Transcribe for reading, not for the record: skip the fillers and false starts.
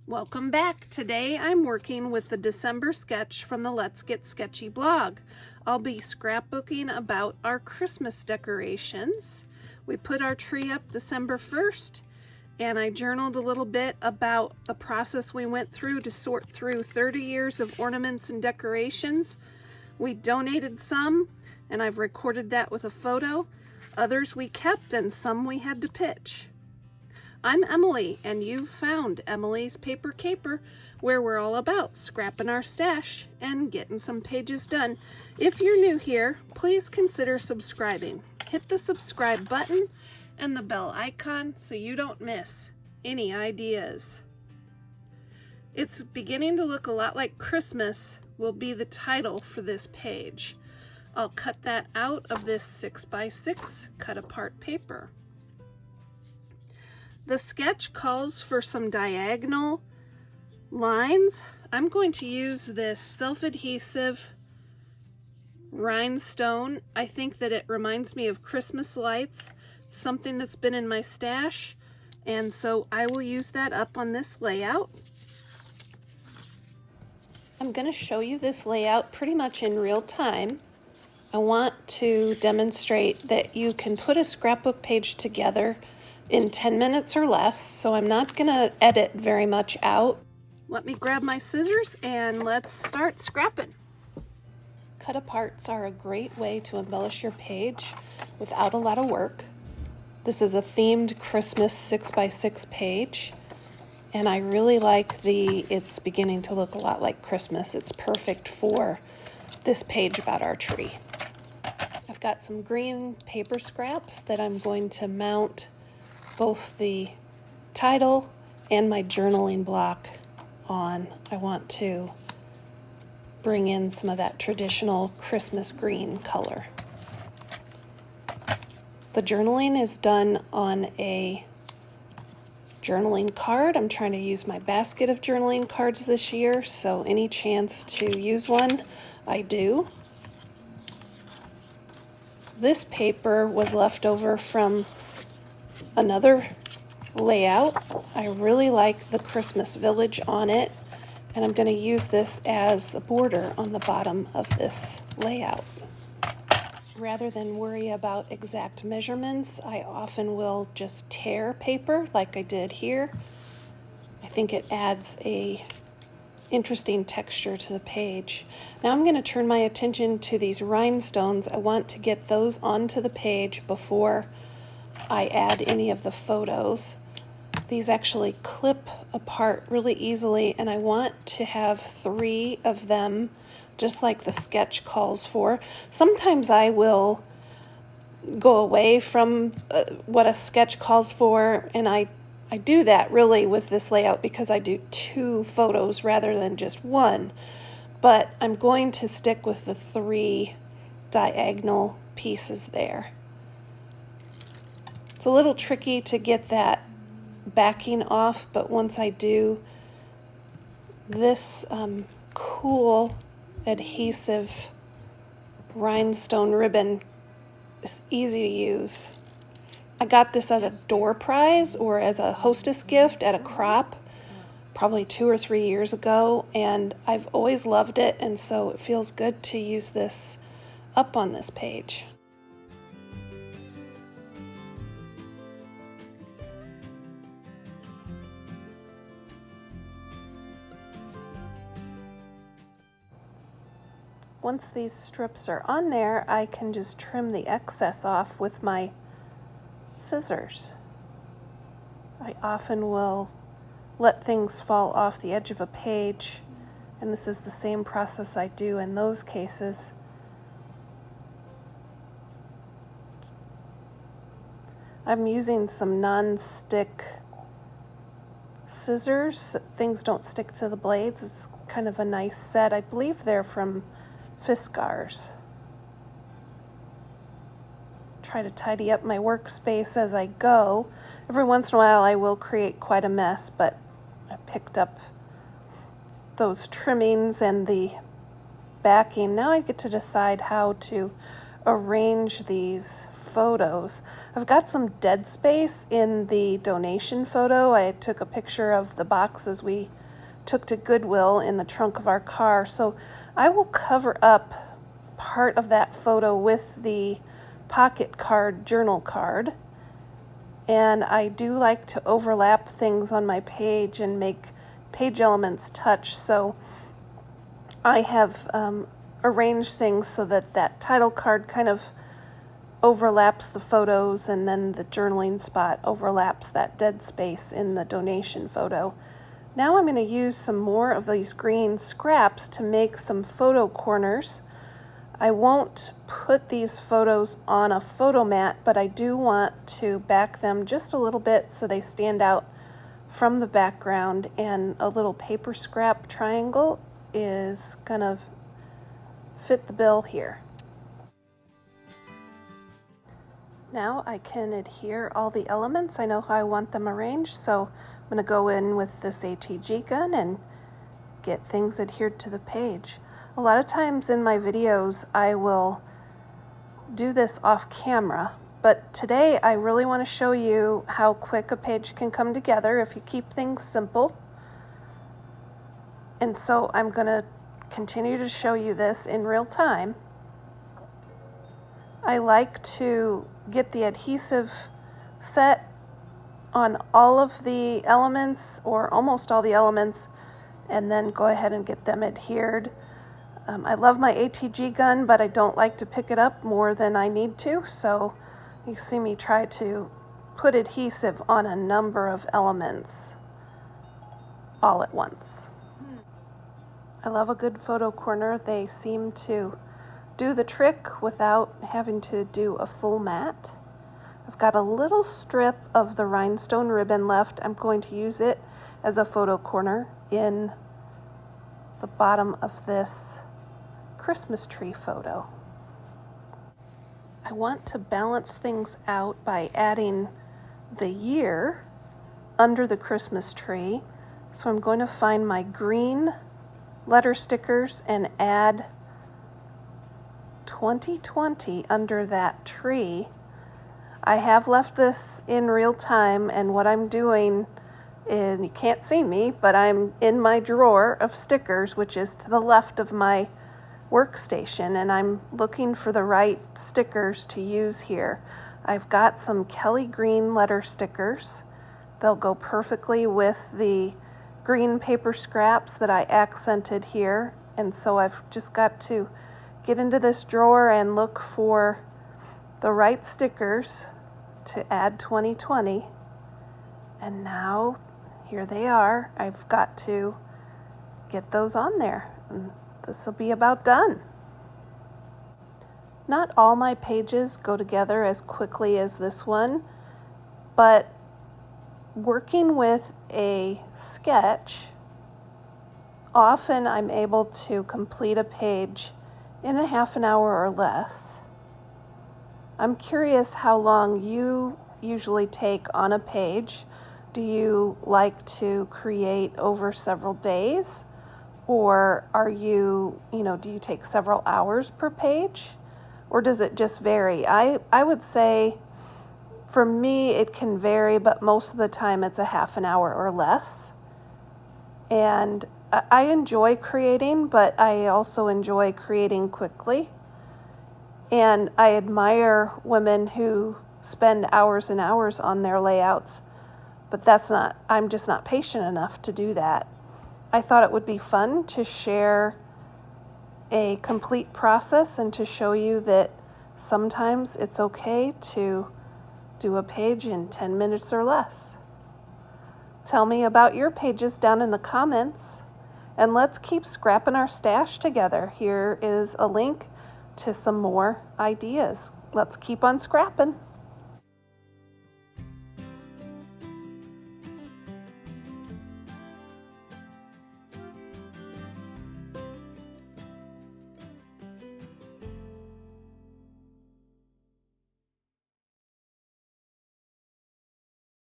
Welcome back. Today I'm working with the December sketch from the Let's Get Sketchy blog. I'll be scrapbooking about our Christmas decorations. We put our tree up December 1st, and I journaled a little bit about the process we went through to sort through 30 years of ornaments and decorations. We donated some, and I've recorded that with a photo. Others we kept, and some we had to pitch. I'm Emilee, and you've found Emilee's Paper Caper, where we're all about scrapping our stash and getting some pages done. If you're new here, please consider subscribing. Hit the subscribe button and the bell icon so you don't miss any ideas. It's beginning to look a lot like Christmas will be the title for this page. I'll cut that out of this 6x6 cut apart paper. The sketch calls for some diagonal lines. I'm going to use this self-adhesive rhinestone. I think that it reminds me of Christmas lights, something that's been in my stash, and so I will use that up on this layout. I'm going to show you this layout pretty much in real time. I want to demonstrate that you can put a scrapbook page together in 10 minutes or less, so I'm not going to edit very much out. Let me grab my scissors and let's start scrapping. Cut aparts are a great way to embellish your page without a lot of work. This is a themed Christmas 6x6 page, and I really like it's beginning to look a lot like Christmas. It's perfect for this page about our tree. I've got some green paper scraps that I'm going to mount both the title and my journaling block on. I want to bring in some of that traditional Christmas green color. The journaling is done on a journaling card. I'm trying to use my basket of journaling cards this year, so any chance to use one, I do. This paper was left over from another layout. I really like the Christmas village on it, and I'm going to use this as a border on the bottom of this layout. Rather than worry about exact measurements, I often will just tear paper like I did here. I think it adds a interesting texture to the page. Now I'm going to turn my attention to these rhinestones. I want to get those onto the page before I add any of the photos. These actually clip apart really easily, and I want to have 3 of them, just like the sketch calls for. Sometimes I will go away from what a sketch calls for, and I do that really with this layout because I do 2 photos rather than just 1. But I'm going to stick with the 3 diagonal pieces there. It's a little tricky to get that backing off, but once I do, this cool adhesive rhinestone ribbon is easy to use. I got this as a door prize or as a hostess gift at a crop probably 2 or 3 years ago, and I've always loved it, and so it feels good to use this up on this page. Once these strips are on there, I can just trim the excess off with my scissors. I often will let things fall off the edge of a page, and this is the same process I do in those cases. I'm using some non-stick scissors. Things don't stick to the blades. It's kind of a nice set. I believe they're from Fiskars. Try to tidy up my workspace as I go. Every once in a while I will create quite a mess, but I picked up those trimmings and the backing. Now I get to decide how to arrange these photos. I've got some dead space in the donation photo. I took a picture of the boxes we took to Goodwill in the trunk of our car, so I will cover up part of that photo with the pocket card journal card. And I do like to overlap things on my page and make page elements touch, so I have arranged things so that that title card kind of overlaps the photos, and then the journaling spot overlaps that dead space in the donation photo. Now I'm going to use some more of these green scraps to make some photo corners. I won't put these photos on a photo mat, but I do want to back them just a little bit so they stand out from the background, and a little paper scrap triangle is gonna fit the bill here. Now I can adhere all the elements. I know how I want them arranged, so I'm gonna go in with this ATG gun and get things adhered to the page. A lot of times in my videos I will do this off camera, but today I really want to show you how quick a page can come together if you keep things simple. And so I'm going to continue to show you this in real time. I like to get the adhesive set on all of the elements, or almost all the elements, and then go ahead and get them adhered. I love my ATG gun, but I don't like to pick it up more than I need to, so you see me try to put adhesive on a number of elements all at once. I love a good photo corner. They seem to do the trick without having to do a full mat. I've got a little strip of the rhinestone ribbon left. I'm going to use it as a photo corner in the bottom of this Christmas tree photo. I want to balance things out by adding the year under the Christmas tree. So I'm going to find my green letter stickers and add 2020 under that tree. I have left this in real time, and what I'm doing is, you can't see me, but I'm in my drawer of stickers, which is to the left of my workstation, and I'm looking for the right stickers to use here. I've got some Kelly green letter stickers. They'll go perfectly with the green paper scraps that I accented here, and so I've just got to get into this drawer and look for the right stickers to add 2020, and now here they are. I've got to get those on there, and this will be about done. Not all my pages go together as quickly as this one, but working with a sketch, often I'm able to complete a page in a half an hour or less. I'm curious how long you usually take on a page. Do you like to create over several days? Or are you, do you take several hours per page? Or does it just vary? I would say for me it can vary, but most of the time it's a half an hour or less. And I enjoy creating, but I also enjoy creating quickly. And I admire women who spend hours and hours on their layouts, but I'm just not patient enough to do that. I thought it would be fun to share a complete process and to show you that sometimes it's okay to do a page in 10 minutes or less. Tell me about your pages down in the comments, and let's keep scrapping our stash together. Here is a link to some more ideas. Let's keep on scrapping.